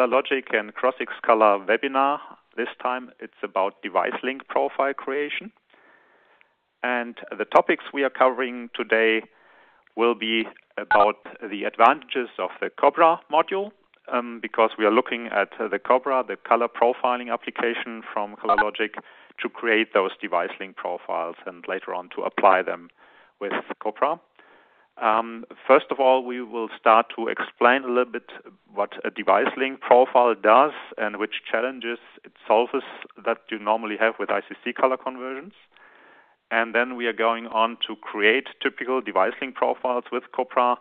ColorLogic and CrossXColor webinar. This time it's about DeviceLink profile creation. And the topics we are covering today will be about the advantages of the CoPrA module, because we are looking at the CoPrA, the color profiling application from ColorLogic, to create those DeviceLink profiles and later on to apply them with CoPrA. First of all, we will start to explain a little bit what a DeviceLink profile does and which challenges it solves that you normally have with ICC color conversions. And then we are going on to create typical DeviceLink profiles with CoPrA,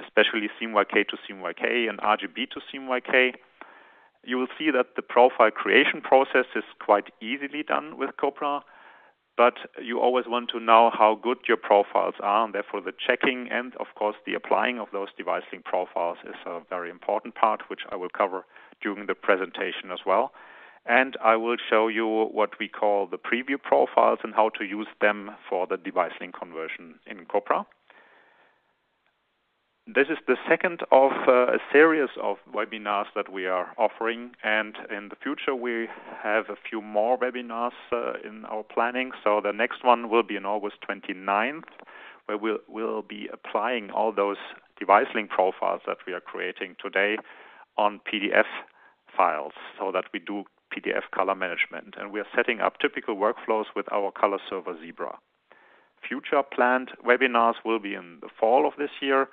especially Cmyk to Cmyk and RGB to Cmyk. You will see that the profile creation process is quite easily done with CoPrA, but you always want to know how good your profiles are, and therefore the checking and, of course, the applying of those DeviceLink profiles is a very important part, which I will cover during the presentation as well. And I will show you what we call the preview profiles and how to use them for the DeviceLink conversion in CoPrA. This is the second of a series of webinars that we are offering, and in the future we have a few more webinars in our planning. So the next one will be on August 29th, where we'll be applying all those DeviceLink profiles that we are creating today on PDF files, so that we do PDF color management. And we are setting up typical workflows with our color server Zebra. Future planned webinars will be in the fall of this year,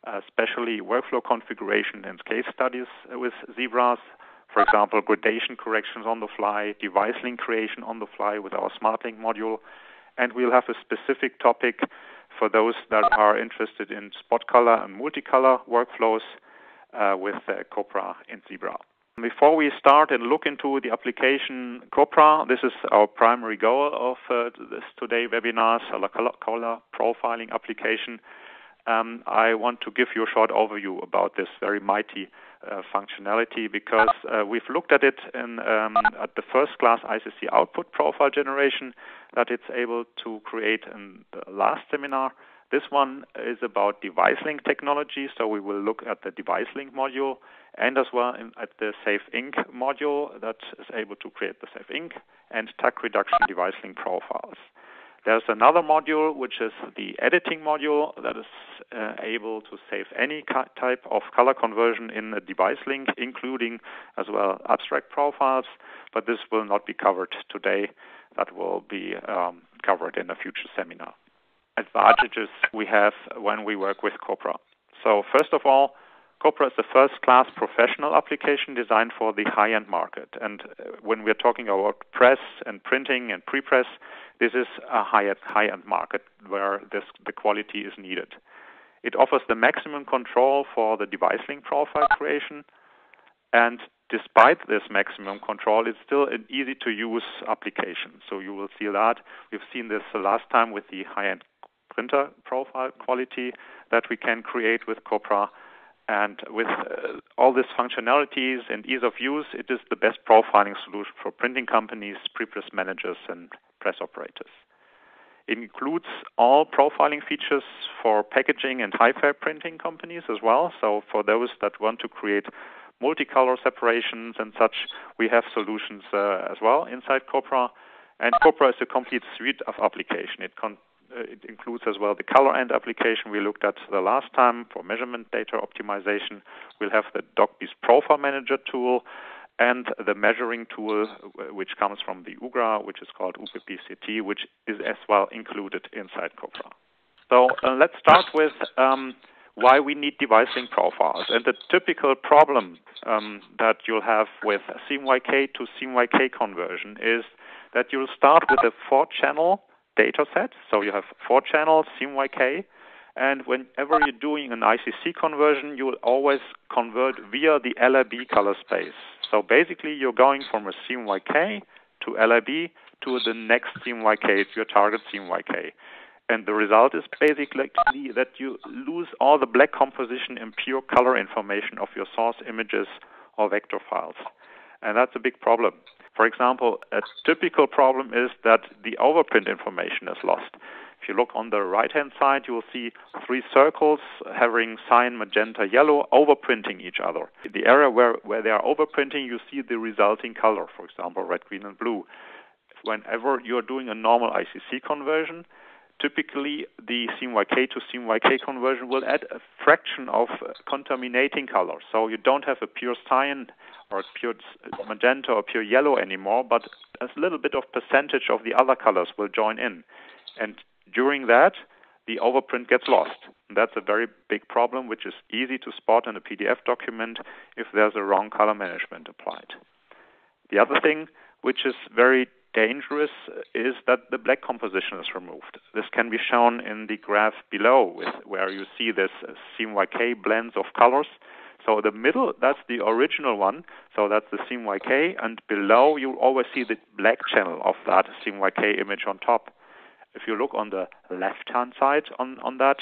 especially workflow configuration and case studies with Zebras. For example, gradation corrections on the fly, DeviceLink creation on the fly with our SmartLink module. And we'll have a specific topic for those that are interested in spot color and multicolor workflows with CoPrA in Zebra. Before we start and look into the application CoPrA, this is our primary goal of this today's webinars, color profiling application. I want to give you a short overview about this very mighty functionality, because we've looked at it at the first class ICC output profile generation that it's able to create in the last seminar. This one is about DeviceLink technology, so we will look at the DeviceLink module and as well at the SafeInk module that is able to create the SafeInk and Tac Reduction DeviceLink profiles. There's another module, which is the editing module, that is able to save any type of color conversion in a DeviceLink, including as well abstract profiles, but this will not be covered today. That will be covered in a future seminar. Advantages we have when we work with CoPrA. So first of all, CoPrA is the first-class professional application designed for the high-end market. And when we're talking about press and printing and pre-press, this is a high-end market where the quality is needed. It offers the maximum control for the DeviceLink profile creation, and despite this maximum control, it's still an easy-to-use application. So you will see that. We've seen this the last time with the high-end printer profile quality that we can create with CoPrA. And with all these functionalities and ease of use, it is the best profiling solution for printing companies, pre-press managers, and press operators. It includes all profiling features for packaging and hi-fi printing companies as well. So for those that want to create multicolor separations and such, we have solutions as well inside CoPrA. And CoPrA is a complete suite of application. It includes as well the color end application we looked at the last time for measurement data optimization. We'll have the DocBeast Profile Manager tool and the measuring tool, which comes from the UGRA, which is called UPPCT, which is as well included inside CoPrA. So let's start with why we need DeviceLink profiles. And the typical problem that you'll have with Cmyk to Cmyk conversion is that you'll start with a 4-channel data set. So you have 4 channels, Cmyk, and whenever you're doing an ICC conversion, you will always convert via the LIB color space. So basically, you're going from a Cmyk to LIB to the next Cmyk, your target Cmyk. And the result is basically that you lose all the black composition and pure color information of your source images or vector files. And that's a big problem. For example, a typical problem is that the overprint information is lost. If If you look on the right-hand side, you will see 3 circles having cyan, magenta, yellow, overprinting each other. The area where they are overprinting, you see the resulting color, for example, red, green, and blue. Whenever you're doing a normal ICC conversion, typically the Cmyk to Cmyk conversion will add a fraction of contaminating color. So you don't have a pure cyan or pure magenta or pure yellow anymore, but a little bit of percentage of the other colors will join in. And during that, the overprint gets lost. And that's a very big problem, which is easy to spot in a PDF document if there's a wrong color management applied. The other thing, which is very dangerous, is that the black composition is removed. This can be shown in the graph below, where you see this Cmyk blends of colors. So the middle, that's the original one, so that's the Cmyk, and below you always see the black channel of that Cmyk image on top. If you look on the left-hand side on that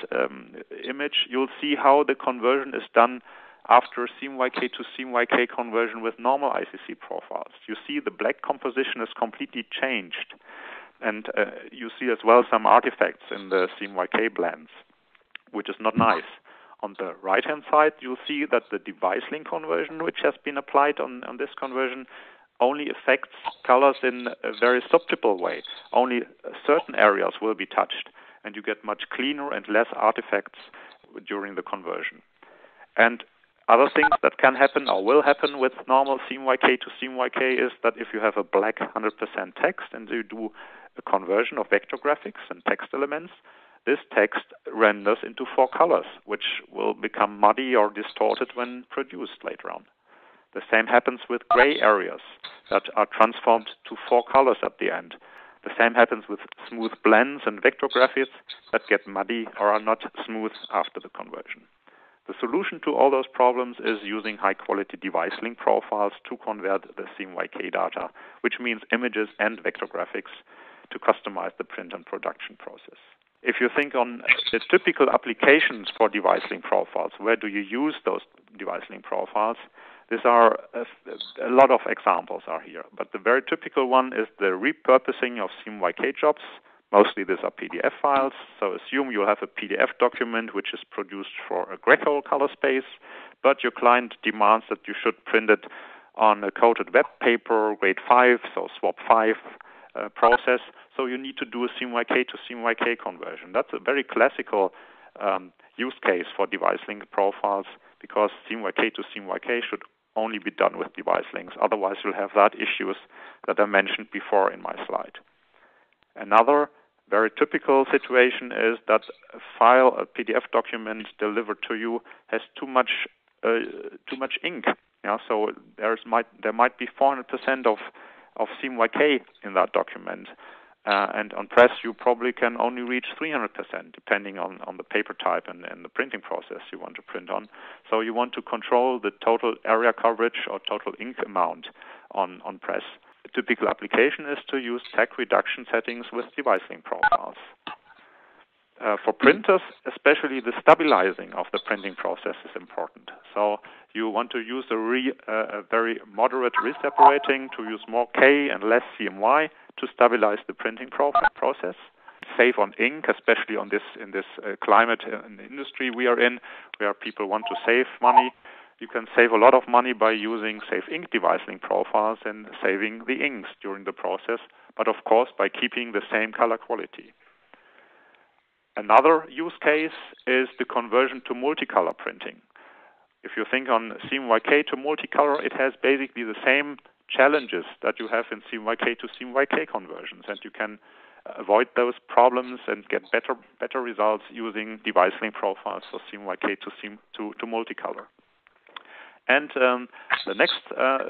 image, you'll see how the conversion is done after Cmyk to Cmyk conversion with normal ICC profiles. You see the black composition is completely changed. And you see as well some artifacts in the Cmyk blends, which is not nice. On the right-hand side, you'll see that the DeviceLink conversion, which has been applied on this conversion, only affects colors in a very subtle way. Only certain areas will be touched, and you get much cleaner and less artifacts during the conversion. And other things that can happen or will happen with normal Cmyk to Cmyk is that if you have a black 100% text and you do a conversion of vector graphics and text elements, this text renders into 4 colors, which will become muddy or distorted when produced later on. The same happens with gray areas that are transformed to 4 colors at the end. The same happens with smooth blends and vector graphics that get muddy or are not smooth after the conversion. The solution to all those problems is using high-quality DeviceLink profiles to convert the Cmyk data, which means images and vector graphics, to customize the print and production process. If you think on the typical applications for DeviceLink profiles, where do you use those DeviceLink profiles? These are a lot of examples are here, but the very typical one is the repurposing of Cmyk jobs. Mostly these are PDF files, so assume you have a PDF document which is produced for a Greco color space, but your client demands that you should print it on a coated web paper, grade 5, so swap 5 process, so you need to do a Cmyk to Cmyk conversion. That's a very classical use case for DeviceLink profiles, because Cmyk to Cmyk should only be done with DeviceLinks. Otherwise, you'll have that issues that I mentioned before in my slide. Another very typical situation is that a file, a PDF document delivered to you has too much ink. Yeah, so there might be 400% of Cmyk in that document. And on press, you probably can only reach 300%, depending on the paper type and the printing process you want to print on. So you want to control the total area coverage or total ink amount on press. A typical application is to use Tac reduction settings with DeviceLink profiles. For printers, especially the stabilizing of the printing process is important. So you want to use a very moderate reseparating, to use more K and less CMY to stabilize the printing process. Save on ink, especially in this climate and industry we are in, where people want to save money. You can save a lot of money by using Save Ink DeviceLink profiles and saving the inks during the process, but of course by keeping the same color quality. Another use case is the conversion to multicolor printing. If you think on Cmyk to multicolor, it has basically the same challenges that you have in Cmyk to Cmyk conversions, and you can avoid those problems and get better results using DeviceLink profiles for Cmyk to multicolor. And the next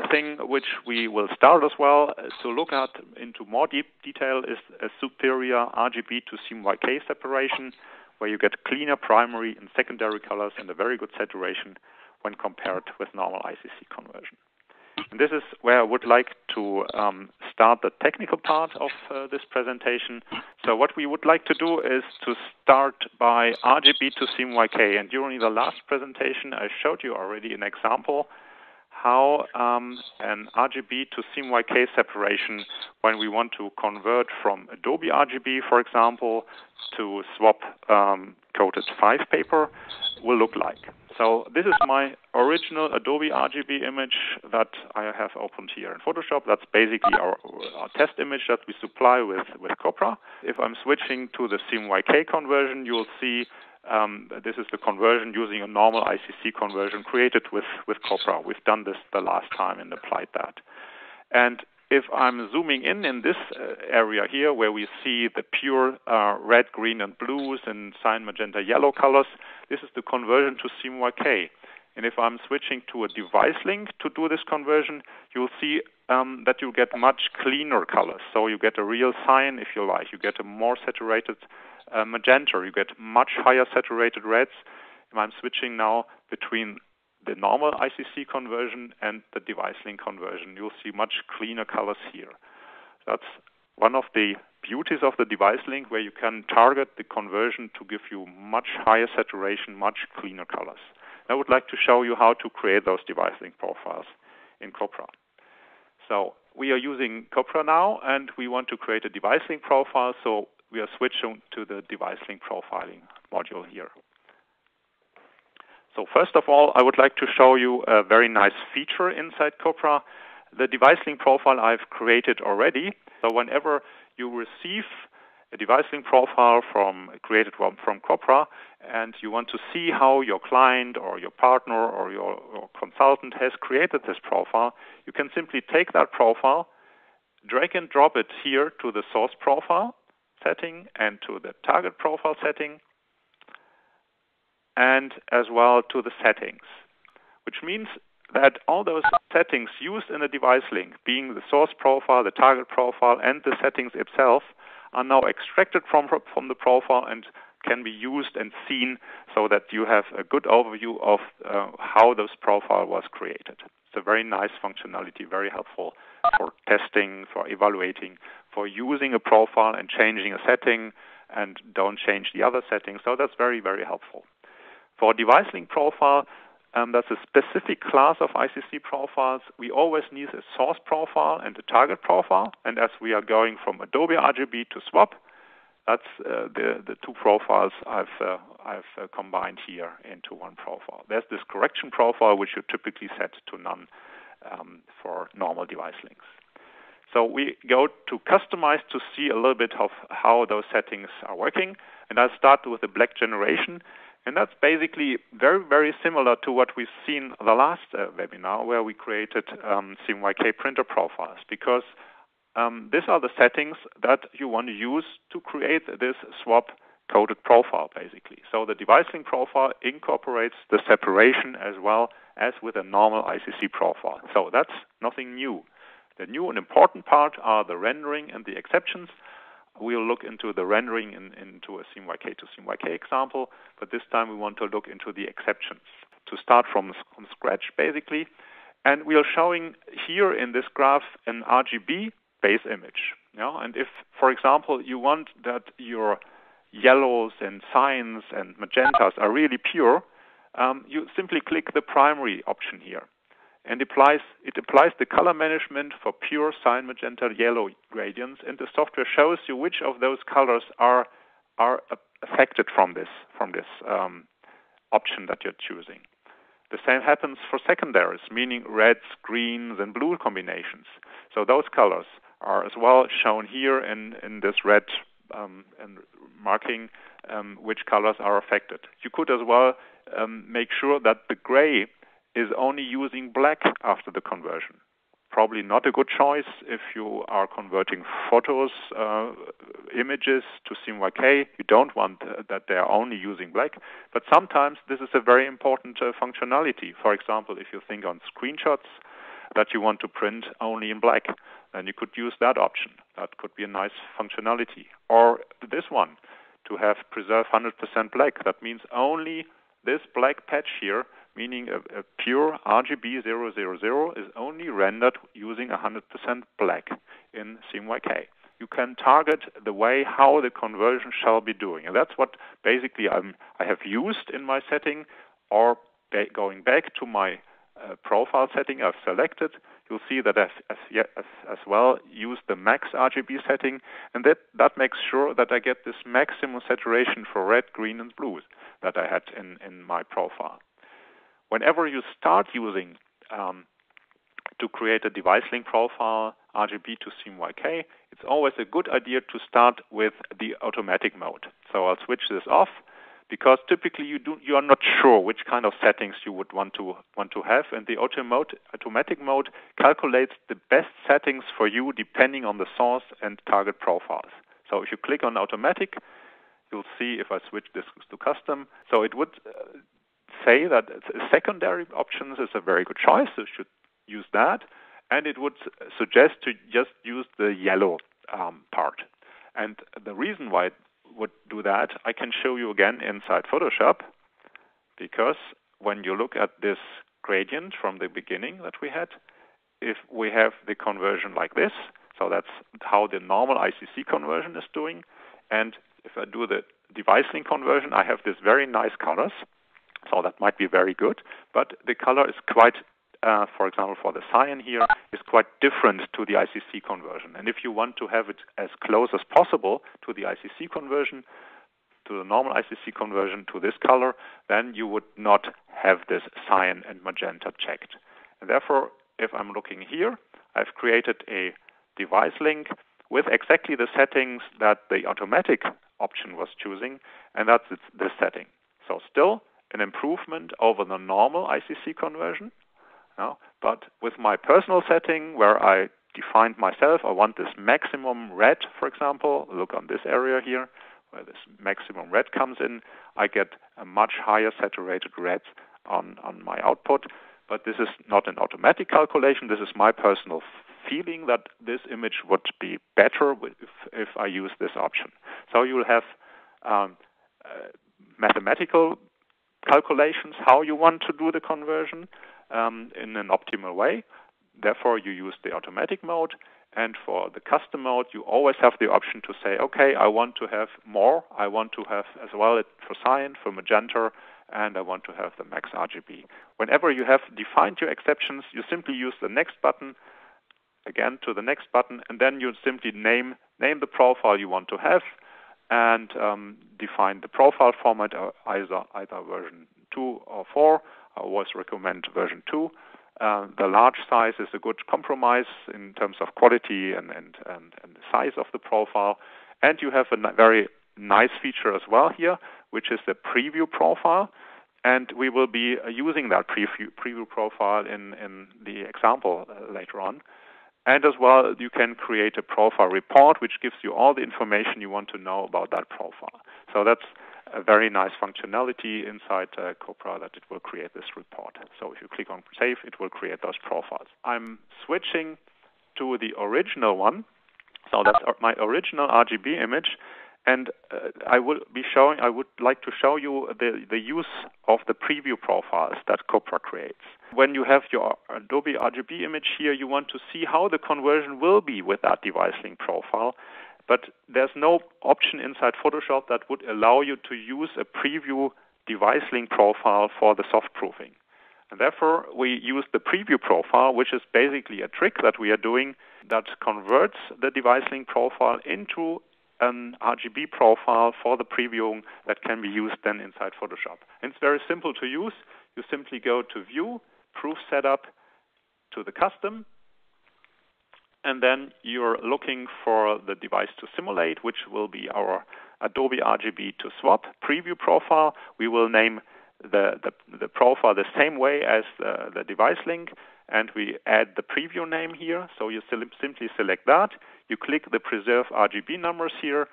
thing which we will start as well to look at into more deep detail is a superior RGB to Cmyk separation, where you get cleaner primary and secondary colors and a very good saturation when compared with normal ICC conversion. And this is where I would like to start the technical part of this presentation. So what we would like to do is to start by RGB to Cmyk. And during the last presentation, I showed you already an example how an RGB to Cmyk separation when we want to convert from Adobe RGB, for example, to swap coated 5 paper will look like. So this is my original Adobe RGB image that I have opened here in Photoshop. That's basically our test image that we supply with CoPrA. If I'm switching to the Cmyk conversion, you'll see this is the conversion using a normal ICC conversion created with CoPrA. We've done this the last time and applied that. And if I'm zooming in this area here where we see the pure red, green, and blues and cyan, magenta, yellow colors, this is the conversion to Cmyk. And if I'm switching to a DeviceLink to do this conversion, you'll see that you get much cleaner colors. So you get a real cyan, if you like. You get a more saturated magenta. You get much higher saturated reds. If I'm switching now between the normal ICC conversion and the DeviceLink conversion, you'll see much cleaner colors here. That's one of the beauties of the DeviceLink, where you can target the conversion to give you much higher saturation, much cleaner colors. I would like to show you how to create those DeviceLink profiles in CoPrA. So we are using CoPrA now, and we want to create a DeviceLink profile, so we are switching to the DeviceLink profiling module here. So first of all, I would like to show you a very nice feature inside CoPrA. The DeviceLink profile I've created already. So whenever you receive a DeviceLink profile created from CoPrA, and you want to see how your client or your partner or your consultant has created this profile, you can simply take that profile, drag and drop it here to the source profile setting and to the target profile setting, and as well to the settings, which means that all those settings used in the DeviceLink, being the source profile, the target profile, and the settings itself, are now extracted from the profile and can be used and seen so that you have a good overview of how this profile was created. It's a very nice functionality, very helpful for testing, for evaluating, for using a profile and changing a setting and don't change the other settings. So that's very, very helpful. For a DeviceLink profile, that's a specific class of ICC profiles. We always need a source profile and a target profile. And as we are going from Adobe RGB to swap, that's the two profiles I've combined here into one profile. There's this correction profile, which you typically set to none for normal DeviceLinks. So we go to customize to see a little bit of how those settings are working. And I'll start with the black generation. And that's basically very, very similar to what we've seen the last webinar, where we created Cmyk printer profiles, because these are the settings that you want to use to create this swap coded profile, basically. So the DeviceLink profile incorporates the separation as well as with a normal ICC profile. So that's nothing new. The new and important part are the rendering and the exceptions. We'll look into the rendering into a Cmyk to Cmyk example, but this time we want to look into the exceptions to start from scratch, basically. And we are showing here in this graph an RGB base image. And if, for example, you want that your yellows and cyans and magentas are really pure, you simply click the primary option here. And it applies the color management for pure cyan, magenta, yellow gradients, and the software shows you which of those colors are affected from this option that you're choosing. The same happens for secondaries, meaning reds, greens, and blue combinations. So those colors are as well shown here in this red and marking which colors are affected. You could as well make sure that the gray is only using black after the conversion. Probably not a good choice if you are converting photos, images to Cmyk. You don't want that they are only using black. But sometimes this is a very important functionality. For example, if you think on screenshots that you want to print only in black, then you could use that option. That could be a nice functionality. Or this one, to have preserve 100% black. That means only this black patch here, meaning a pure RGB 000, is only rendered using 100% black in Cmyk. You can target the way how the conversion shall be doing. And that's what basically I have used in my setting, or going back to my profile setting I've selected. you'll see that as well use the max RGB setting, and that makes sure that I get this maximum saturation for red, green, and blues that I had in my profile. Whenever you start using to create a DeviceLink profile RGB to Cmyk, it's always a good idea to start with the automatic mode. So I'll switch this off, because typically you are not sure which kind of settings you would want to have, and the automatic mode calculates the best settings for you depending on the source and target profiles. So if you click on automatic, you'll see if I switch this to custom, so it would say that secondary options is a very good choice, so you should use that, and it would suggest to just use the yellow part. And the reason why it would do that, I can show you again inside Photoshop, because when you look at this gradient from the beginning that we had, if we have the conversion like this, so that's how the normal ICC conversion is doing, and if I do the DeviceLink conversion, I have this very nice colors, so that might be very good, but the color is quite, for example, for the cyan here, is quite different to the ICC conversion. And if you want to have it as close as possible to the ICC conversion, to the normal ICC conversion, to this color, then you would not have this cyan and magenta checked. And therefore, if I'm looking here, I've created a DeviceLink with exactly the settings that the automatic option was choosing, and that's this setting. So still an improvement over the normal ICC conversion, but with my personal setting where I defined myself, I want this maximum red, for example. Look on this area here, where this maximum red comes in. I get a much higher saturated red on my output, but this is not an automatic calculation. This is my personal feeling that this image would be better if I use this option. So you will have mathematical calculations how you want to do the conversion in an optimal way. Therefore, you use the automatic mode, and for the custom mode, you always have the option to say, okay, I want to have more. I want to have as well for cyan, for magenta, and I want to have the max RGB. Whenever you have defined your exceptions, you simply use the next button, again to the next button, and then you simply name the profile you want to have, and define the profile format, either version 2 or 4. I always recommend version 2. The large size is a good compromise in terms of quality and the size of the profile. And you have a very nice feature as well here, which is the preview profile. And we will be using that preview profile in the example later on. And as well, you can create a profile report, which gives you all the information you want to know about that profile. So that's a very nice functionality inside CoPrA, that it will create this report. So if you click on Save, it will create those profiles. I'm switching to the original one. So that's my original RGB image. And I would like to show you the use of the preview profiles that CoPrA creates. When you have your Adobe RGB image here, you want to see how the conversion will be with that DeviceLink profile. But there's no option inside Photoshop that would allow you to use a preview DeviceLink profile for the soft proofing. And therefore, we use the preview profile, which is basically a trick that we are doing that converts the DeviceLink profile into an RGB profile for the previewing that can be used then inside Photoshop. And it's very simple to use. You simply go to View, Proof Setup, to the Custom, and then you're looking for the device to simulate, which will be our Adobe RGB to swap preview profile. We will name the profile the same way as the DeviceLink, and we add the preview name here. So you simply select that. You click the Preserve RGB numbers here,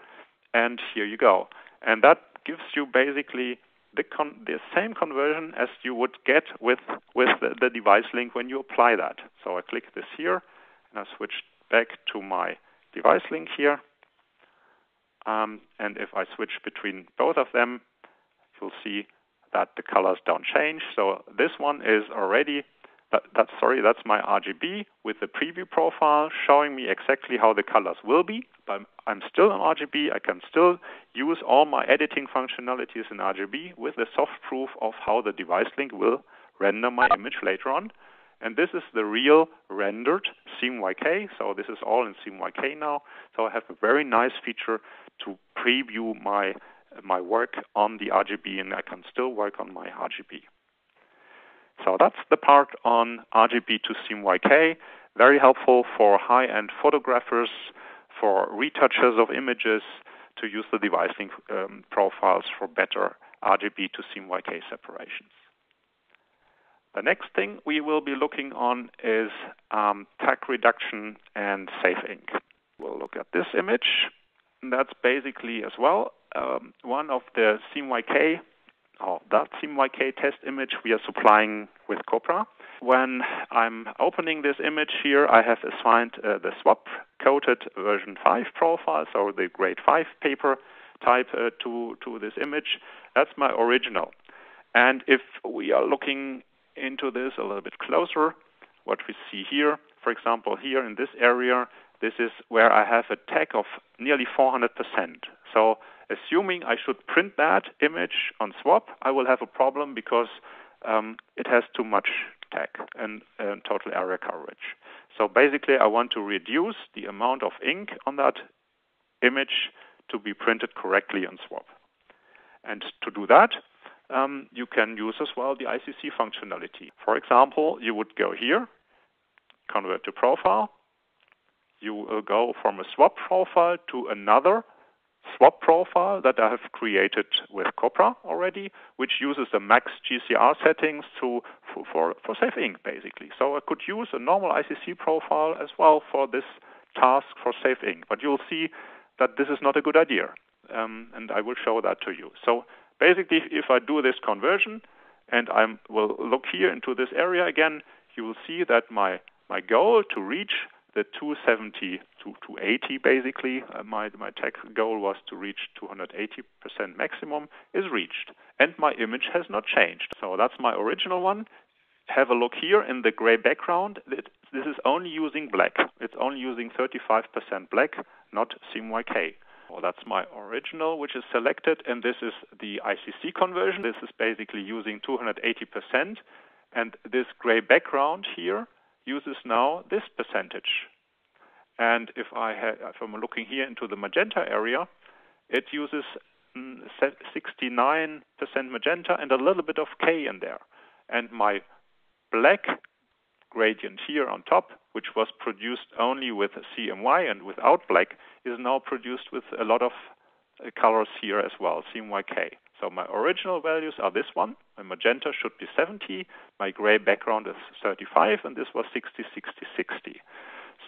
and here you go. And that gives you basically the same conversion as you would get with the DeviceLink when you apply that. So I click this here, and I switch back to my DeviceLink here. And if I switch between both of them, you'll see that the colors don't change. So this one is already, that's my RGB with the preview profile showing me exactly how the colors will be. But I'm still on RGB. I can still use all my editing functionalities in RGB with the soft proof of how the DeviceLink will render my image later on. And this is the real rendered Cmyk. So this is all in Cmyk now. So I have a very nice feature to preview my work on the RGB, and I can still work on my RGB. So that's the part on RGB to Cmyk. Very helpful for high-end photographers, for retouchers of images, to use the DeviceLink profiles for better RGB to Cmyk separations. The next thing we will be looking on is Tac Reduction and Saving. We'll look at this image. And that's basically as well one of the Cmyk, that Cmyk test image we are supplying with CoPrA. When I'm opening this image here, I have assigned the swap-coated version 5 profile, so the grade 5 paper type to this image. That's my original. And if we are looking into this a little bit closer, what we see here, for example, here in this area, this is where I have a tag of nearly 400%. So assuming I should print that image on swap, I will have a problem because it has too much tag and total area coverage. So basically, I want to reduce the amount of ink on that image to be printed correctly on swap. And to do that, you can use as well the ICC functionality. For example, you would go here, convert to profile. You will go from a swap profile to another swap profile that I have created with CoPrA already, which uses the max GCR settings for save ink, basically. So I could use a normal ICC profile as well for this task for save ink. But you'll see that this is not a good idea, and I will show that to you. So basically, if I do this conversion and I will look here into this area again, you will see that my goal to reach the 270 to 280, basically, my tech goal was to reach 280% maximum, is reached. And my image has not changed. So that's my original one. Have a look here in the gray background. This is only using black. It's only using 35% black, not Cmyk. Well, that's my original, which is selected, and this is the ICC conversion. This is basically using 280%, and this gray background here uses now this percentage. And if I'm looking here into the magenta area, it uses 69% magenta and a little bit of K in there. And my black gradient here on top, which was produced only with CMY and without black, is now produced with a lot of colors here as well, Cmyk. So my original values are this one. My magenta should be 70. My gray background is 35, and this was 60, 60, 60.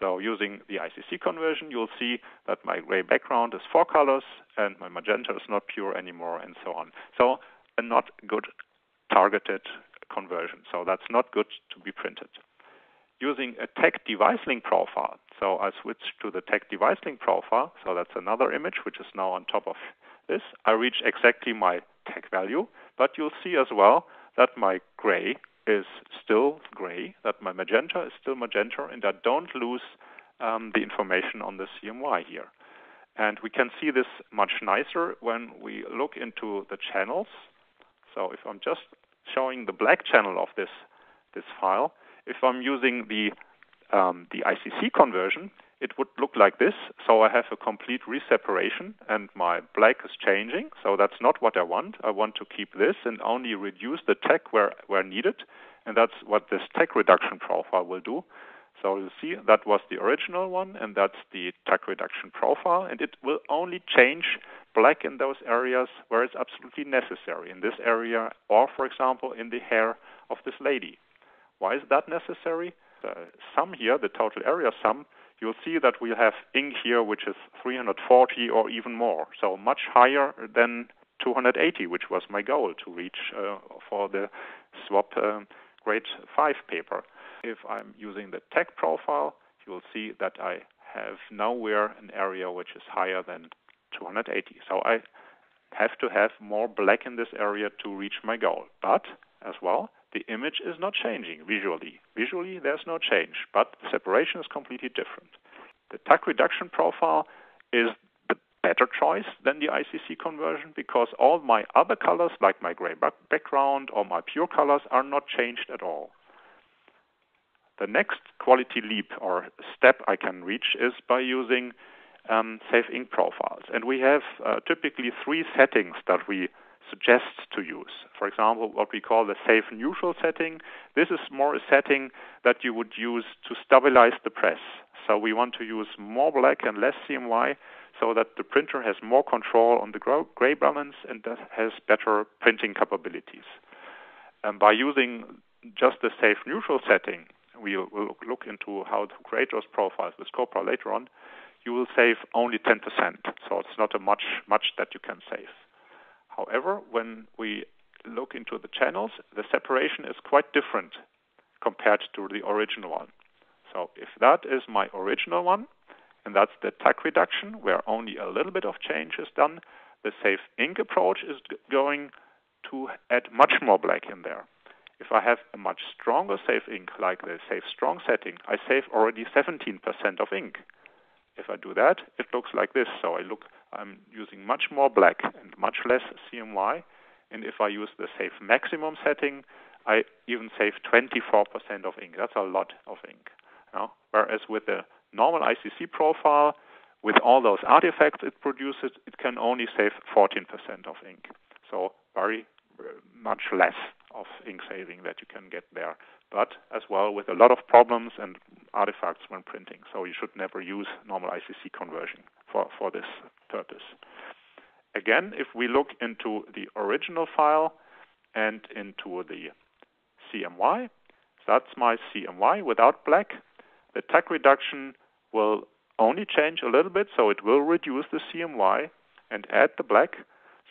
So using the ICC conversion, you'll see that my gray background is 4 colors, and my magenta is not pure anymore, and so on. So a not good targeted conversion. So that's not good to be printed. Using a Tac DeviceLink profile. So I switched to the Tac DeviceLink profile. So that's another image, which is now on top of this. I reach exactly my tag value, but you'll see as well that my gray is still gray, that my magenta is still magenta, and I don't lose the information on the CMY here. And we can see this much nicer when we look into the channels. So if I'm just showing the black channel of this file, if I'm using the ICC conversion, it would look like this. So I have a complete reseparation, and my black is changing. So that's not what I want. I want to keep this and only reduce the tag where needed. And that's what this Tac Reduction profile will do. So you see that was the original one, and that's the Tac Reduction profile. And it will only change black in those areas where it's absolutely necessary. In this area, or for example, in the hair of this lady. Why is that necessary? The sum here, the total area sum, you'll see that we have ink here which is 340 or even more, so much higher than 280, which was my goal to reach for the swap grade 5 paper. If I'm using the tag profile, you'll see that I have nowhere an area which is higher than 280. So I have to have more black in this area to reach my goal. But as well, the image is not changing visually. Visually, there's no change, but the separation is completely different. The Tac Reduction profile is the better choice than the ICC conversion because all my other colors, like my gray background or my pure colors, are not changed at all. The next quality leap or step I can reach is by using safe ink profiles. And we have typically 3 settings that we suggest to use. For example, what we call the safe neutral setting. This is more a setting that you would use to stabilize the press. So we want to use more black and less CMY so that the printer has more control on the gray balance and that has better printing capabilities. And by using just the safe neutral setting, we will look into how to create those profiles with CoPrA later on, you will save only 10%. So it's not a much that you can save. However, when we look into the channels, the separation is quite different compared to the original one. So if that is my original one, and that's the Tac reduction, where only a little bit of change is done, the safe ink approach is going to add much more black in there. If I have a much stronger safe ink, like the safe strong setting, I save already 17% of ink. If I do that, it looks like this. So I'm using much more black and much less CMY. And if I use the safe maximum setting, I even save 24% of ink. That's a lot of ink. Whereas with the normal ICC profile, with all those artifacts it produces, it can only save 14% of ink. So very much less of ink saving that you can get there. But as well with a lot of problems and artifacts when printing. So you should never use normal Icc conversion for this purpose. Again, if we look into the original file and into the CMY, that's my CMY without black. The Tac reduction will only change a little bit, so it will reduce the CMY and add the black.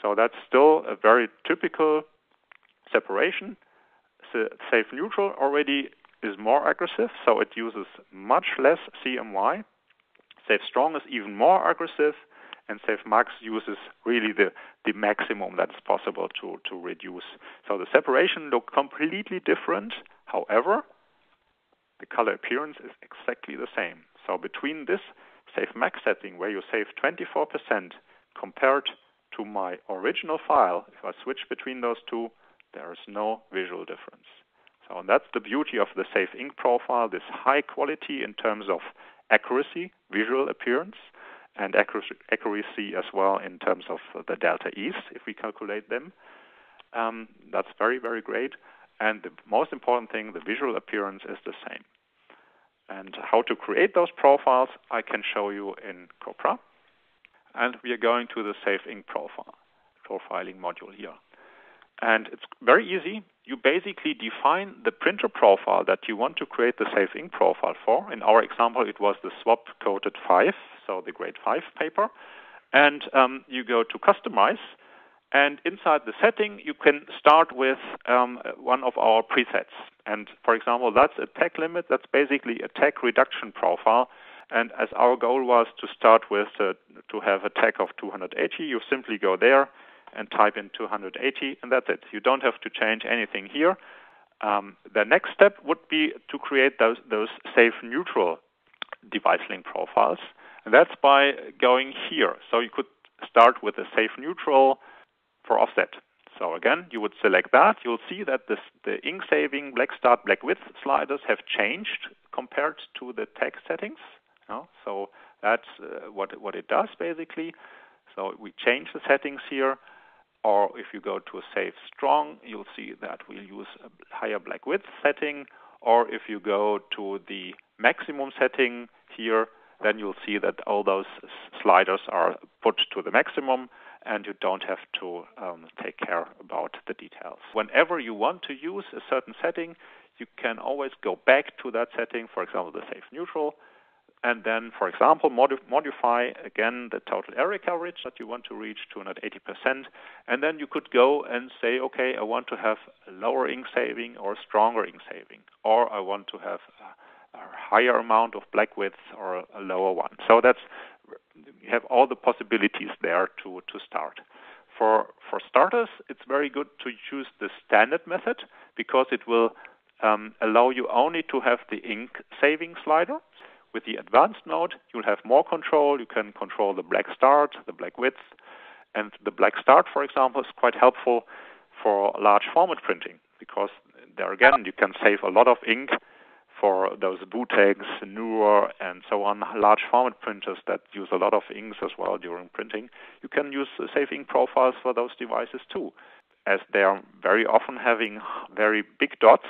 So that's still a very typical separation. Safe neutral already is more aggressive, so it uses much less CMY. Safe strong is even more aggressive, and safe max uses really the maximum that is possible to reduce. So the separation looks completely different. However, the color appearance is exactly the same. So between this safe max setting, where you save 24%, compared to my original file, if I switch between those two, there is no visual difference. So that's the beauty of the safe ink profile, this high quality in terms of accuracy, visual appearance, and accuracy as well in terms of the delta E's, if we calculate them. That's very, very great. And the most important thing, the visual appearance is the same. And how to create those profiles, I can show you in CoPrA. And we are going to the safe ink profiling module here. And it's very easy. You basically define the printer profile that you want to create the safe ink profile for. In our example, it was the swap coated 5, so the grade 5 paper. And you go to customize. And inside the setting, you can start with one of our presets. And for example, that's a Tac limit. That's basically a Tac reduction profile. And as our goal was to start with to have a Tac of 280, you simply go there and type in 280, and that's it. You don't have to change anything here. The next step would be to create those safe neutral DeviceLink profiles. And that's by going here. So you could start with a safe neutral for offset. So again, you would select that. You'll see that the ink saving black start, black width sliders have changed compared to the Tac settings. So that's what it does basically. So we change the settings here. Or if you go to a safe strong, you'll see that we'll use a higher black width setting. Or if you go to the maximum setting here, then you'll see that all those sliders are put to the maximum, and you don't have to take care about the details. Whenever you want to use a certain setting, you can always go back to that setting, for example, the safe neutral, and then, for example, modify again the total area coverage that you want to reach to 180%. And then you could go and say, okay, I want to have a lower ink saving or stronger ink saving, or I want to have a higher amount of black width or a lower one. So you have all the possibilities there to start. For starters, it's very good to choose the standard method because it will allow you only to have the ink saving slider. With the advanced mode, you'll have more control. You can control the black start, the black width, and the black start, for example, is quite helpful for large format printing because there again you can save a lot of ink for those Vutex, Newer, and so on, large format printers that use a lot of inks as well during printing, you can use safe ink profiles for those devices too. As they are very often having very big dots,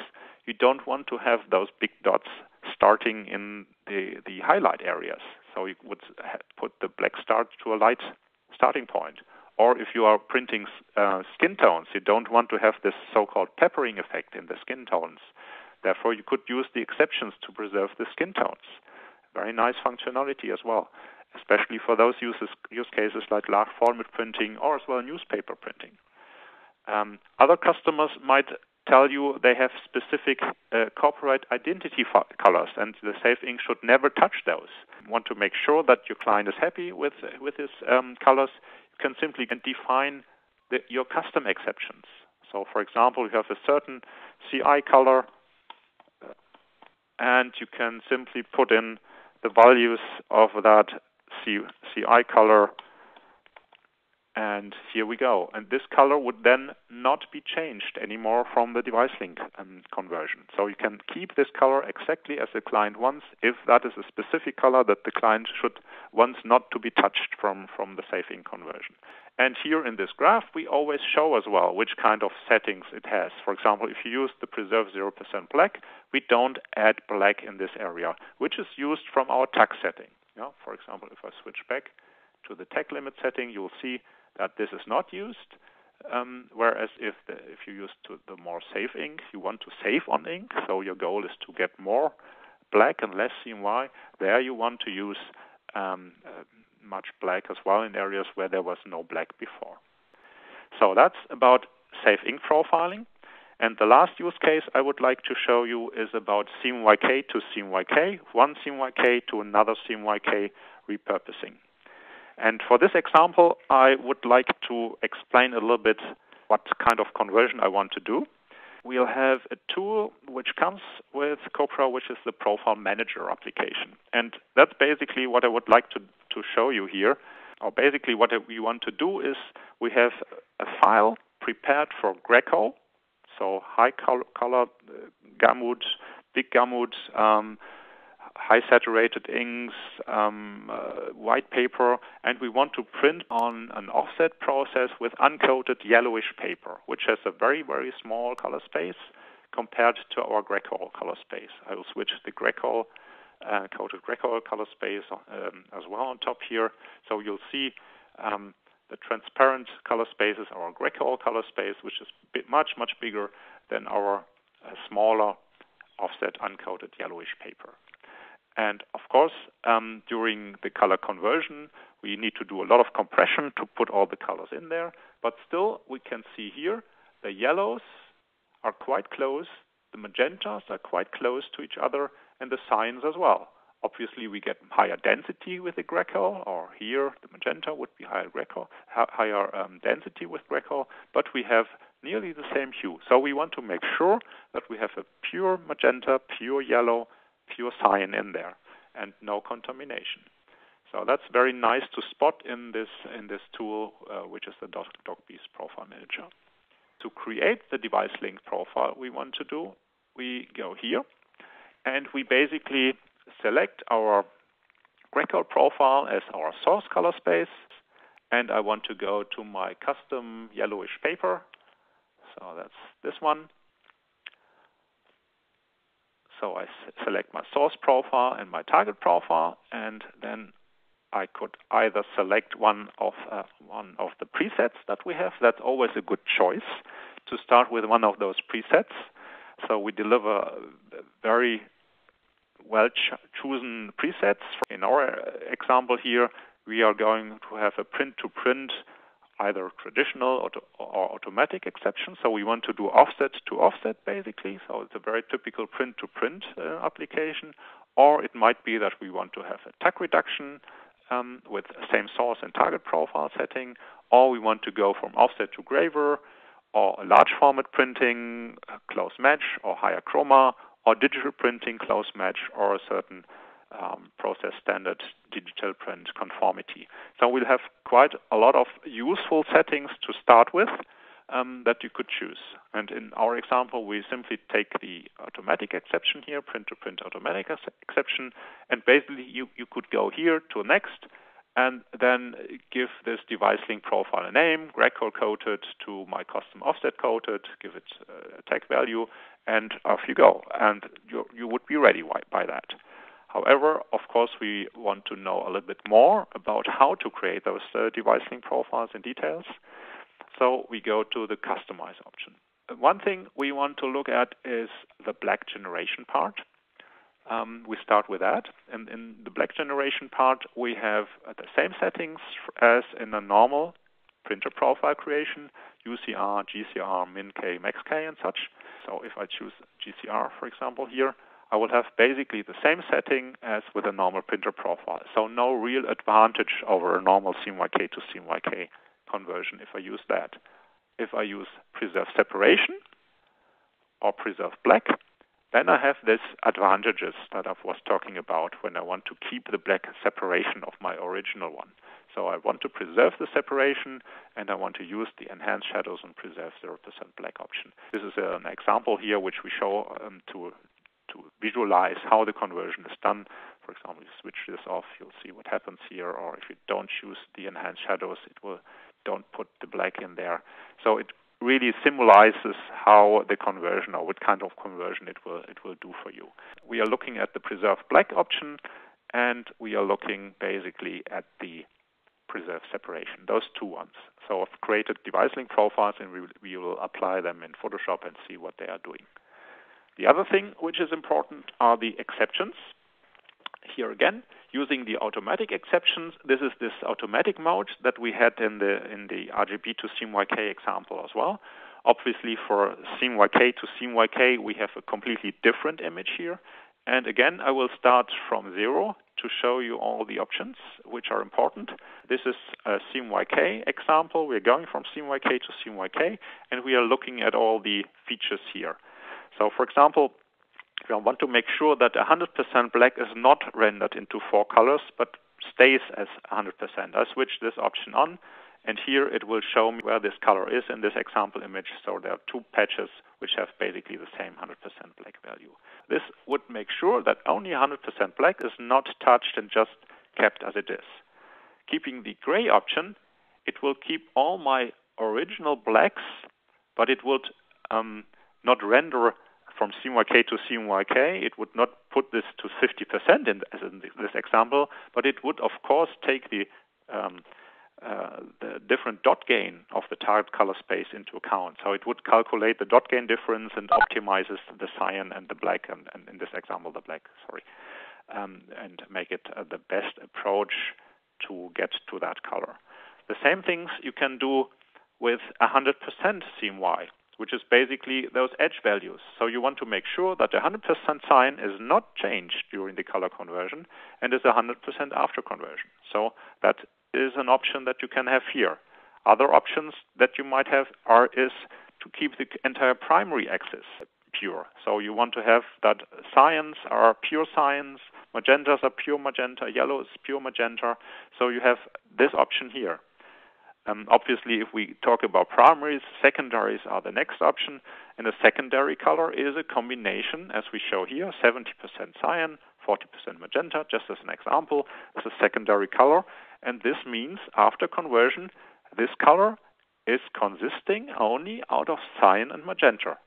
you don't want to have those big dots starting in the highlight areas. So you would put the black start to a light starting point. Or if you are printing skin tones, you don't want to have this so-called peppering effect in the skin tones. Therefore, you could use the exceptions to preserve the skin tones. Very nice functionality as well, especially for those use cases like large format printing or as well newspaper printing. Other customers might tell you they have specific corporate identity colors, and the safe ink should never touch those. You want to make sure that your client is happy with his colors. You can simply define your custom exceptions. So, for example, you have a certain CI color, and you can simply put in the values of that CI color, and here we go. And this color would then not be changed anymore from the DeviceLink conversion. So you can keep this color exactly as the client wants, if that is a specific color that the client wants not to be touched from the safe ink conversion. And here in this graph, we always show as well which kind of settings it has. For example, if you use the Preserve 0% black, we don't add black in this area, which is used from our Tac setting. For example, if I switch back to the Tac limit setting, you'll see that this is not used. Whereas if you use the more safe ink, you want to save on ink, so your goal is to get more black and less CMY. There you want to use much black as well in areas where there was no black before. So that's about safe ink profiling. And the last use case I would like to show you is about Cmyk to Cmyk, one Cmyk to another Cmyk repurposing. And for this example, I would like to explain a little bit what kind of conversion I want to do. We'll have a tool which comes with CoPrA, which is the Profile Manager application. And that's basically what I would like to show you here. Or basically what we want to do is we have a file prepared for Greco, so high color gamut, big gamut, high saturated inks, white paper, and we want to print on an offset process with uncoated yellowish paper, which has a very, very small color space compared to our Greco color space. I will switch the Greco, coated Greco color space as well on top here. So you'll see the transparent color space is our Greco color space, which is much, much bigger than our smaller offset uncoated yellowish paper. And of course, during the color conversion, we need to do a lot of compression to put all the colors in there. But still, we can see here the yellows are quite close, the magentas are quite close to each other, and the cyanes as well. Obviously, we get higher density with the Greco, or here the magenta would be higher density with Greco, but we have nearly the same hue. So we want to make sure that we have a pure magenta, pure yellow, pure cyan in there, and no contamination. So that's very nice to spot in this tool, which is the DocBeast Profile Manager. To create the DeviceLink profile we want to do, we go here, and we basically select our Greco profile as our source color space, and I want to go to my custom yellowish paper. So that's this one. So I select my source profile and my target profile, and then I could either select one of the presets that we have. That's always a good choice to start with one of those presets. So we deliver very well-chosen presets. In our example here, we are going to have a print-to-print, either traditional or automatic exception. So we want to do offset to offset, basically. So it's a very typical print-to-print application. Or it might be that we want to have a Tac reduction with the same source and target profile setting. Or we want to go from offset to graver, or a large format printing, close match, or higher chroma, or digital printing, close match, or a certain process standard digital print conformity. So we'll have quite a lot of useful settings to start with. that you could choose. And in our example, we simply take the automatic exception here, print-to-print automatic exception, and basically you could go here to next, and then give this DeviceLink profile a name, Greg coded to my custom offset coded, give it a tag value, and off you go. And you would be ready by that. However, of course, we want to know a little bit more about how to create those DeviceLink profiles in details. So we go to the Customize option. One thing we want to look at is the black generation part. We start with that. And in the black generation part, we have the same settings as in a normal printer profile creation, UCR, GCR, MinK, MaxK, and such. So if I choose GCR, for example, here, I will have basically the same setting as with a normal printer profile. So no real advantage over a normal CMYK to CMYK conversion if I use that. If I use preserve separation or preserve black, then I have these advantages that I was talking about when I want to keep the black separation of my original one. So I want to preserve the separation, and I want to use the enhanced shadows and preserve 0% black option. This is an example here which we show to visualize how the conversion is done. For example, you switch this off, you'll see what happens here, or if you don't choose the enhanced shadows, don't put the black in there. So it really symbolizes how the conversion, or what kind of conversion it will do for you. We are looking at the preserve black option, and we are looking basically at the preserve separation, those two ones. So I've created DeviceLink profiles, and we will apply them in Photoshop and see what they are doing. The other thing which is important are the exceptions. Here again, using the automatic exceptions, this is this automatic mode that we had in the RGB to CMYK example as well. Obviously, for CMYK to CMYK, we have a completely different image here. And again, I will start from 0 to show you all the options which are important. This is a CMYK example. We're going from CMYK to CMYK, and we are looking at all the features here. So, for example, we want to make sure that 100% black is not rendered into 4 colors, but stays as 100%. I switch this option on, and here it will show me where this color is in this example image. So there are 2 patches which have basically the same 100% black value. This would make sure that only 100% black is not touched and just kept as it is. Keeping the gray option, it will keep all my original blacks, but it would not render from CMYK to CMYK. It would not put this to 50% as in this example, but it would, of course, take the different dot gain of the target color space into account. So it would calculate the dot gain difference and optimizes the cyan and the black, and in this example, the black, and make it the best approach to get to that color. The same things you can do with 100% CMY, which is basically those edge values. So you want to make sure that 100% cyan is not changed during the color conversion and is 100% after conversion. So that is an option that you can have here. Other options that you might have is to keep the entire primary axis pure. So you want to have that cyans are pure cyans, magentas are pure magenta, yellow is pure magenta. So you have this option here. Obviously, if we talk about primaries, secondaries are the next option. And a secondary color is a combination, as we show here, 70% cyan, 40% magenta, just as an example, is a secondary color. And this means after conversion, this color is consisting only out of cyan and magenta.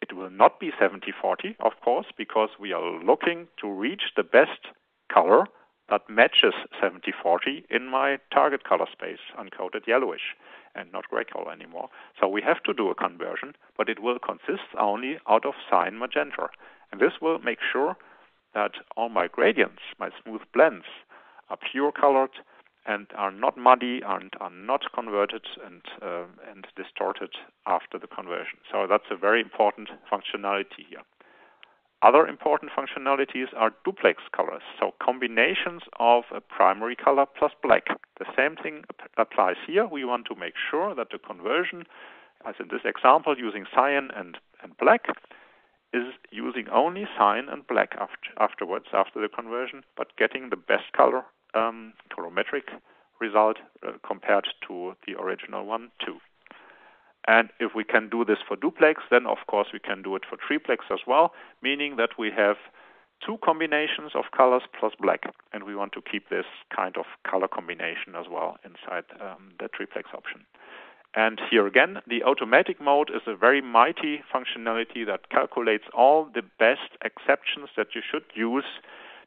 It will not be 70-40, of course, because we are looking to reach the best color that matches 70-40 in my target color space, uncoded yellowish, and not gray color anymore. So we have to do a conversion, but it will consist only out of cyan magenta. And this will make sure that all my gradients, my smooth blends, are pure colored and are not muddy and are not converted and distorted after the conversion. So that's a very important functionality here. Other important functionalities are duplex colors, so combinations of a primary color plus black. The same thing applies here. We want to make sure that the conversion, as in this example, using cyan and black, is using only cyan and black afterwards, after the conversion, but getting the best color colorimetric result compared to the original one too. And if we can do this for duplex, then of course we can do it for triplex as well, meaning that we have two combinations of colors plus black, and we want to keep this kind of color combination as well inside the triplex option. And here again, the automatic mode is a very mighty functionality that calculates all the best exceptions that you should use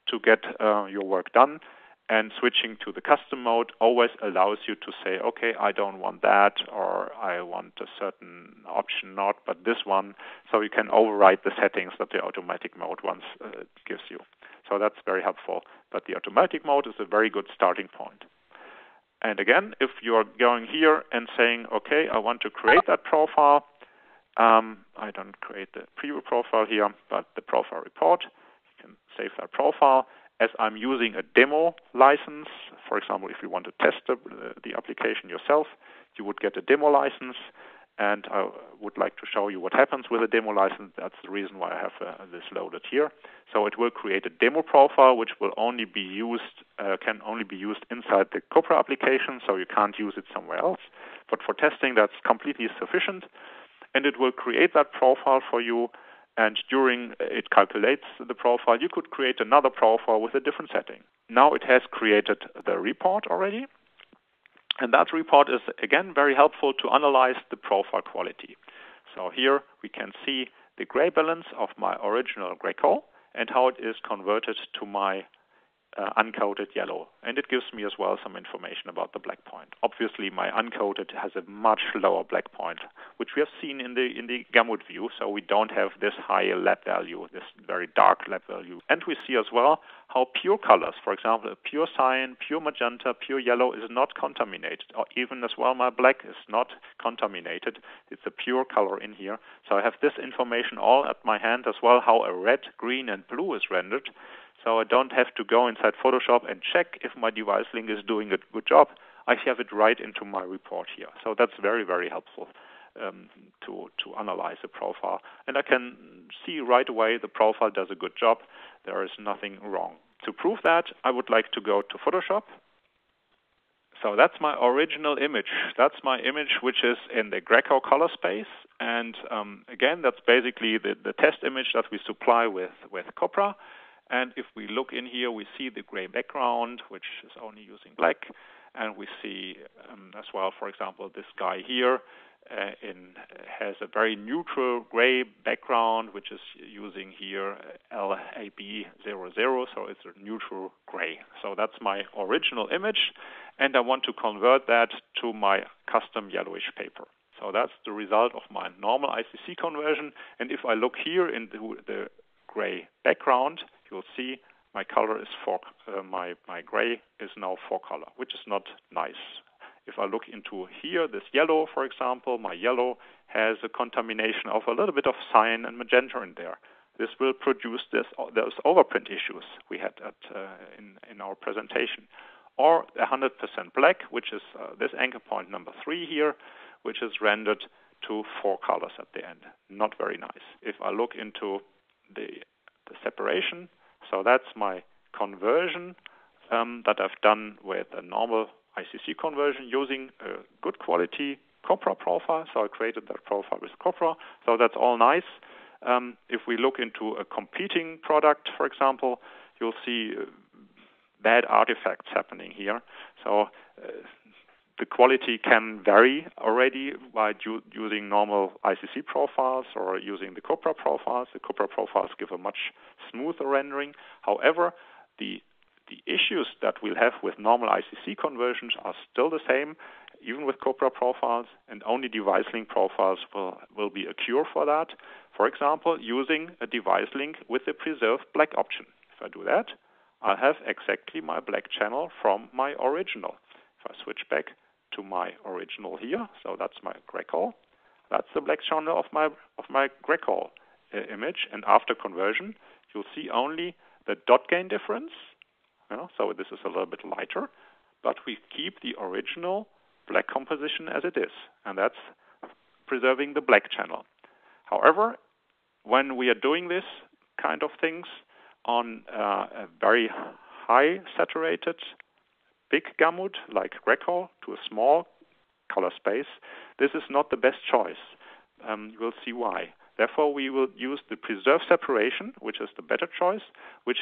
to get your work done. And switching to the custom mode always allows you to say, okay, I don't want that, or I want a certain option not, but this one. So you can override the settings that the automatic mode once gives you. So that's very helpful. But the automatic mode is a very good starting point. And again, if you're going here and saying, okay, I want to create that profile, I don't create the preview profile here, but the profile report, you can save that profile. As I'm using a demo license, for example, if you want to test the application yourself, you would get a demo license, and I would like to show you what happens with a demo license. That's the reason why I have this loaded here. So it will create a demo profile, which will only be used, can only be used inside the CoPrA application, so you can't use it somewhere else. But for testing, that's completely sufficient, and it will create that profile for you. And during it calculates the profile, you could create another profile with a different setting. Now it has created the report already. And that report is, again, very helpful to analyze the profile quality. So here we can see the gray balance of my original gray coal and how it is converted to my uncoated yellow. And it gives me as well some information about the black point. Obviously, my uncoated has a much lower black point, which we have seen in the gamut view. So we don't have this high lab value, this very dark lab value. And we see as well how pure colors, for example, a pure cyan, pure magenta, pure yellow is not contaminated. Or even as well, my black is not contaminated. It's a pure color in here. So I have this information all at my hand as well, how a red, green, and blue is rendered. So I don't have to go inside Photoshop and check if my DeviceLink is doing a good job. I have it right into my report here. So that's very, very helpful to analyze a profile. And I can see right away the profile does a good job. There is nothing wrong. To prove that, I would like to go to Photoshop. So that's my original image. That's my image, which is in the Greco color space. And again, that's basically the test image that we supply with CoPrA. And if we look in here, we see the gray background, which is only using black. And we see as well, for example, this guy here has a very neutral gray background, which is using here LAB00, so it's a neutral gray. So that's my original image, and I want to convert that to my custom yellowish paper. So that's the result of my normal ICC conversion. And if I look here into the gray background, you'll see my color is my gray is now 4-color, which is not nice. If I look into here, this yellow, for example, my yellow has a contamination of a little bit of cyan and magenta in there. This will produce those overprint issues we had in our presentation. Or 100% black, which is this anchor point number 3 here, which is rendered to 4 colors at the end. Not very nice. If I look into the separation, so that's my conversion that I've done with a normal ICC conversion using a good quality CoPrA profile. So I created that profile with CoPrA. So that's all nice. If we look into a competing product, for example, you'll see bad artifacts happening here. So the quality can vary already by using normal ICC profiles or using the CoPrA profiles. The CoPrA profiles give a much smoother rendering. However, the issues that we'll have with normal ICC conversions are still the same, even with CoPrA profiles, and only DeviceLink profiles will be a cure for that. For example, using a DeviceLink with the preserve black option. If I do that, I'll have exactly my black channel from my original. If I switch back to my original here, so that's my Greco, that's the black channel of my Greco image, and after conversion, you'll see only the dot gain difference. So this is a little bit lighter, but we keep the original black composition as it is, and that's preserving the black channel. However, when we are doing this kind of things on a very high saturated big gamut like Greco to a small color space, this is not the best choice. You will see why. Therefore, we will use the preserve separation, which is the better choice, which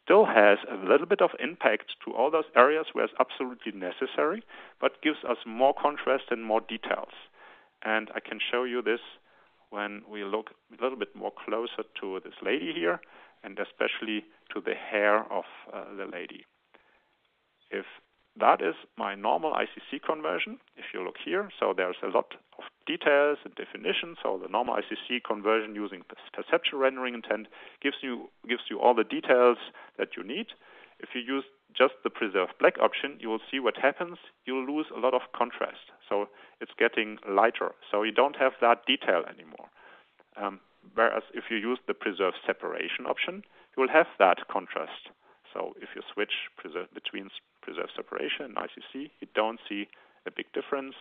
still has a little bit of impact to all those areas where it's absolutely necessary, but gives us more contrast and more details. And I can show you this when we look a little bit more closer to this lady here, and especially to the hair of the lady. If that is my normal ICC conversion, if you look here, so there's a lot of details and definitions. So the normal ICC conversion using perceptual rendering intent gives you all the details that you need. If you use just the preserve black option, you will see what happens. You'll lose a lot of contrast. So it's getting lighter. So you don't have that detail anymore. Whereas if you use the preserve separation option, you will have that contrast. So if you switch between preserve separation and ICC, you don't see a big difference.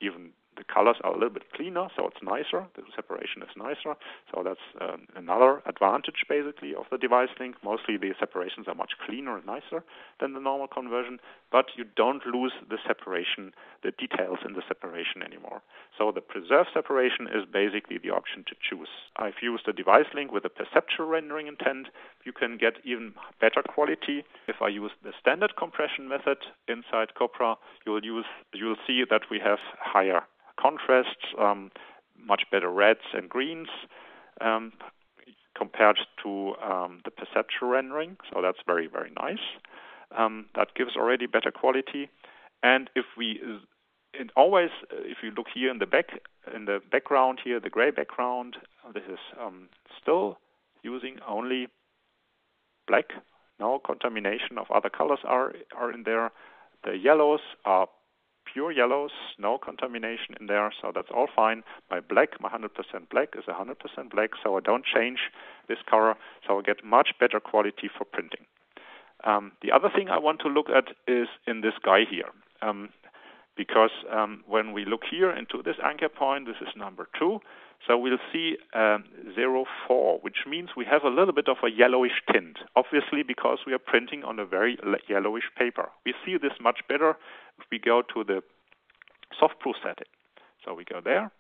Even the colors are a little bit cleaner, so it's nicer. The separation is nicer. So that's another advantage, basically, of the DeviceLink. Mostly the separations are much cleaner and nicer than the normal conversion, but you don't lose the separation, the details in the separation anymore. So the preserve separation is basically the option to choose. I've used the DeviceLink with a perceptual rendering intent. You can get even better quality. If I use the standard compression method inside CoPrA, you'll see that we have higher contrasts, much better reds and greens compared to the perceptual rendering. So that's very, very nice. That gives already better quality. And if you look here in the background here, the gray background, this is still using only black. No contamination of other colors are in there. The yellows are pure yellows, no contamination in there, so that's all fine. My 100% black is 100% black, so I don't change this color, so I get much better quality for printing. The other thing I want to look at is in this guy here, because when we look here into this anchor point, this is number 2, so we'll see 04, which means we have a little bit of a yellowish tint, obviously because we are printing on a very yellowish paper. We see this much better if we go to the soft-proof setting. So we go there,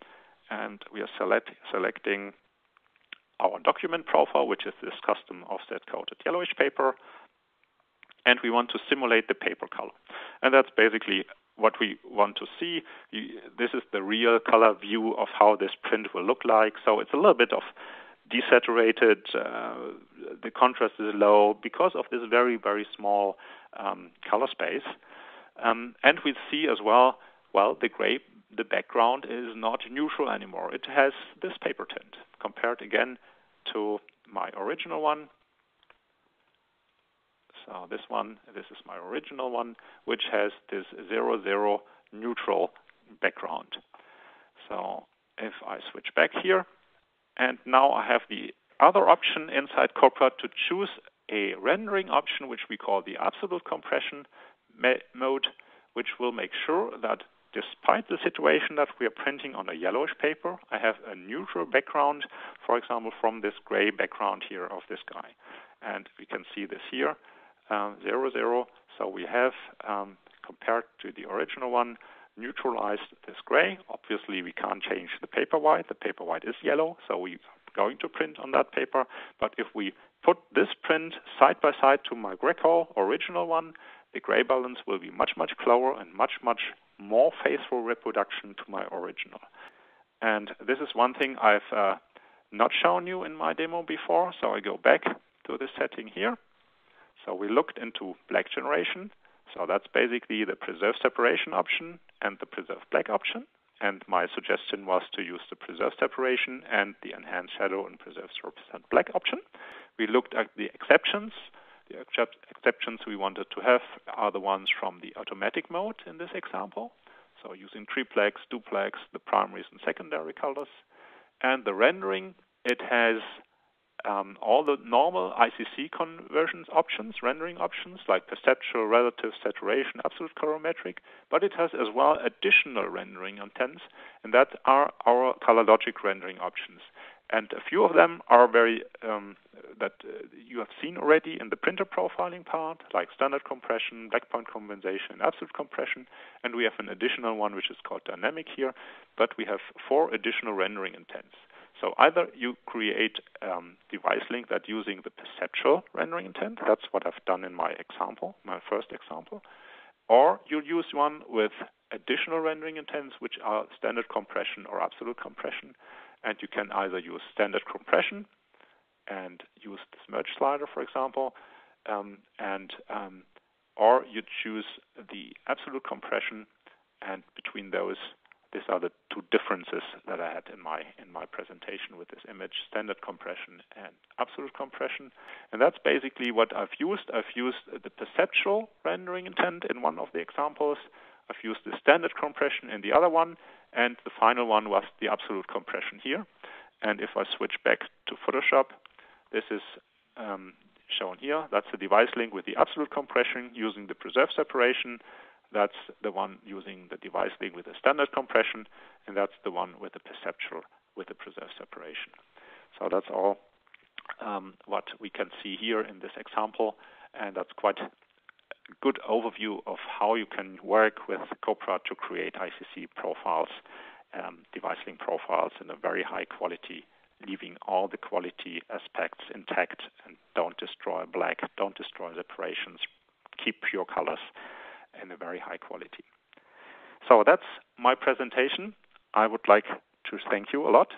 and we are selecting our document profile, which is this custom offset-coated yellowish paper, and we want to simulate the paper color. And that's basically what we want to see. This is the real color view of how this print will look like. So it's a little bit of desaturated. The contrast is low because of this very, very small color space. And we see as well, the background is not neutral anymore. It has this paper tint compared again to my original one. So this is my original one, which has this 00 neutral background. So if I switch back here, and now I have the other option inside CoPrA to choose a rendering option, which we call the absolute compression mode, which will make sure that despite the situation that we are printing on a yellowish paper, I have a neutral background, for example, from this gray background here of this guy. And we can see this here. 00, so we have, compared to the original one, neutralized this gray. Obviously, we can't change the paper white. The paper white is yellow, so we're going to print on that paper. But if we put this print side by side to my Greco original one, the gray balance will be much, much closer and much, much more faithful reproduction to my original. And this is one thing I've not shown you in my demo before, so I go back to this setting here. So we looked into black generation. So that's basically the preserve separation option and the preserve black option. And my suggestion was to use the preserve separation and the enhance shadow and preserve 0% black option. We looked at the exceptions. The exceptions we wanted to have are the ones from the automatic mode in this example. So using triplex, duplex, the primaries and secondary colors. And the rendering, it has all the normal ICC conversions options, rendering options, like perceptual, relative, saturation, absolute colorimetric, but it has as well additional rendering intents, and that are our ColorLogic rendering options. And a few of them are very that you have seen already in the printer profiling part, like standard compression, blackpoint compensation, and absolute compression. And we have an additional one which is called dynamic here, but we have 4 additional rendering intents. So either you create DeviceLink that using the perceptual rendering intent, that's what I've done in my example, my first example, or you use one with additional rendering intents, which are standard compression or absolute compression. And you can either use standard compression and use the merge slider, for example, or you choose the absolute compression. And between those, these are the 2 differences that I had in my presentation with this image: standard compression and absolute compression. And that's basically what I've used. I've used the perceptual rendering intent in one of the examples. I've used the standard compression in the other one, and the final one was the absolute compression here. And if I switch back to Photoshop, this is shown here. That's the DeviceLink with the absolute compression using the preserve separation. That's the one using the DeviceLink with the standard compression, and that's the one with the perceptual with the preserve separation. So that's all what we can see here in this example, and that's quite a good overview of how you can work with CoPrA to create ICC profiles, DeviceLink profiles in a very high quality, leaving all the quality aspects intact, and don't destroy black, don't destroy separations, keep pure colors in a very high quality. So that's my presentation. I would like to thank you a lot